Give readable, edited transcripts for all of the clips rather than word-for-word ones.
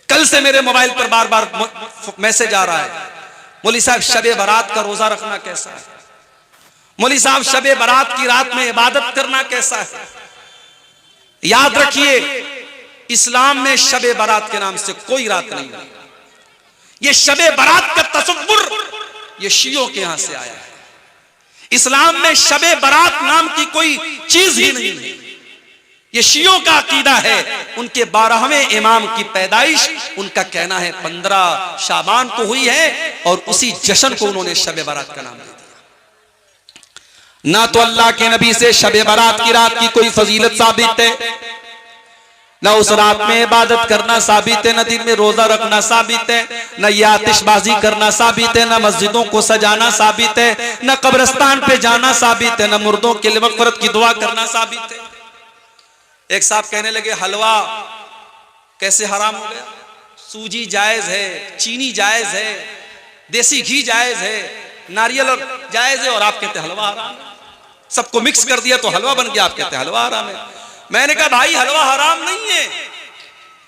कल से मेरे मोबाइल पर बार बार मैसेज आ रहा है, मौलवी साहब शबे बारात का रोजा रखना कैसा है, मौलवी साहब शबे बारात की रात में इबादत करना कैसा है। याद रखिए, इस्लाम में शबे बारात के नाम से कोई रात नहीं है। ये शबे बारात का तसव्वुर ये शियों के यहां से आया है। इस्लाम में शबे बारात नाम की कोई चीज ही नहीं है। ये शियों का अकीदा है। उनके 12वें इमाम की पैदाइश उनका कहना है 15 शाबान को हुई है और उसी जश्न को उन्होंने शबे बारात का नाम दे दिया। ना तो अल्लाह के नबी से शबे बारात की रात की कोई फजीलत साबित है, ना उस रात में इबादत करना साबित है, न दिन में रोजा रखना साबित है, न ये आतिशबाजी करना साबित है, न मस्जिदों को सजाना साबित है, न कब्रिस्तान पे जाना साबित है, न मुर्दों के लिए मग़फ़िरत की दुआ करना साबित है। एक साहब कहने लगे हलवा कैसे हराम हो गया? सूजी जायज है, चीनी जायज है, देसी घी जायज है, नारियल जायज है और आप कहते हलवा हराम है। सबको मिक्स कर दिया तो हलवा बन गया, आप कहते हलवा हराम है। मैंने कहा भाई हलवा हराम नहीं है,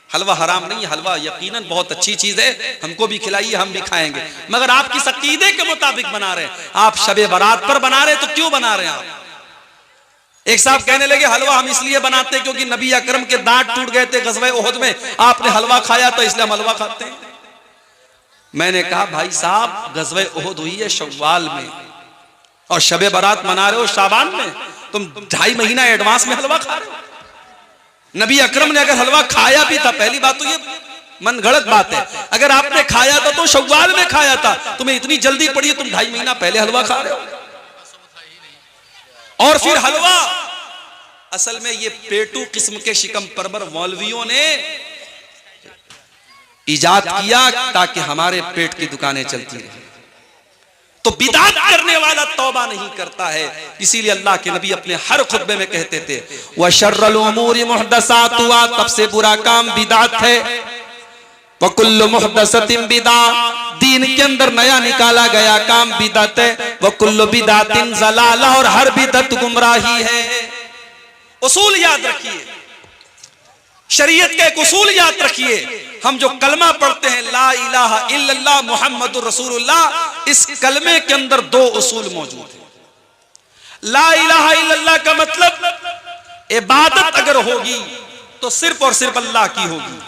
हलवा हराम नहीं है, हलवा यकीनन बहुत अच्छी चीज है, हमको भी खिलाइए, हम भी खाएंगे, मगर आपकी अकीदे के मुताबिक बना रहे हैं। आप शबे बारात पर बना रहे हैं तो क्यों बना रहे हैं आप? एक साहब कहने लगे हलवा हम इसलिए बनाते हैं क्योंकि नबी अकरम के दांत टूट गए थे ग़ज़वा उहद में, आपने हलवा खाया तो इसलिए हम हलवा खाते हैं। मैंने कहा भाई साहब ग़ज़वा उहद हुई है शव्वाल में और शबे बारात मना रहे हो शाबान में, तुम 2.5 महीना एडवांस में हलवा खा रहे हो। नबी अकरम ने अगर हलवा खाया भी था, पहली बात तो ये मन गलत बात है, अगर आपने खाया था तो शव्वाल में खाया था, तुम्हें इतनी जल्दी पड़ी है, तुम 2.5 महीना पहले हलवा खा रहे हो। और फिर हलवा असल में ये पेटू किस्म के शिकम परवर मौलवियों ने इजाद किया ताकि हमारे पेट की दुकानें चलती रहे। तो बिदात करने वाला तौबा नहीं करता है, इसीलिए अल्लाह के नबी अपने हर खुतबे में कहते थे व शर्रुल उमूरि मुहदसातुहा, सबसे बुरा काम बिदात है, व कुल्लु मुहदसतिन बिदा, दीन के अंदर नया निकाला गया काम बिदअत है, व कुल्लु बिदातिन ज़लाला, और हर बिदअत गुमराही है। उसूल याद रखिए, शरीयत का एक उसूल याद रखिए। हम जो कलमा पढ़ते हैं ला इलाहा इल्लल्लाह मुहम्मदुर रसूलुल्लाह, इस कलमे के अंदर 2 उसूल मौजूद हैं। ला इलाहा इल्लल्लाह का मतलब इबादत अगर होगी तो सिर्फ और सिर्फ अल्लाह की होगी,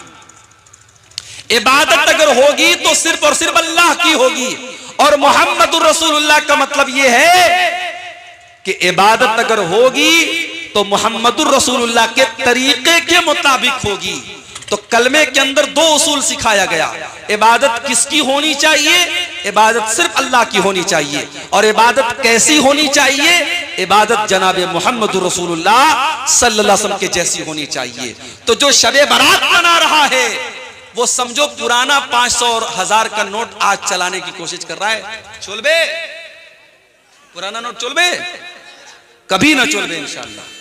इबादत अगर होगी तो सिर्फ और सिर्फ अल्लाह की होगी। और मुहम्मदुर रसूलुल्लाह का मतलब यह है कि इबादत अगर होगी तो मुहम्मदुर रसूलुल्लाह के तरीके के मुताबिक होगी। तो कलमे के अंदर 2 उसूल सिखाया गया। इबादत किसकी होनी चाहिए? इबादत सिर्फ अल्लाह की होनी चाहिए। और इबादत कैसी होनी चाहिए? इबादत जनाबे मुहम्मदुर रसूलुल्लाह सल्लल्लाहु अलैहि वसल्लम के जैसी होनी चाहिए। तो जो शबे बारात मना रहा है वो समझो पुराना 500 और 1000 का नोट आज चलाने की कोशिश कर रहा है। चोलबे पुराना नोट चोलबे कभी ना चोलबे इंशाअल्लाह।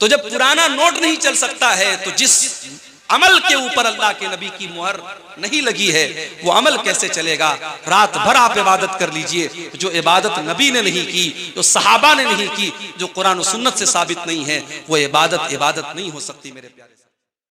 तो जब पुराना नोट नहीं चल सकता है तो जिस अमल के ऊपर अल्लाह के नबी की मुहर नहीं लगी है वो अमल कैसे चलेगा? रात भर आप इबादत कर लीजिए, जो इबादत नबी ने नहीं की, जो सहाबा ने नहीं की, जो कुरान और सुन्नत से साबित नहीं है, वो इबादत नहीं हो सकती मेरे प्यारे।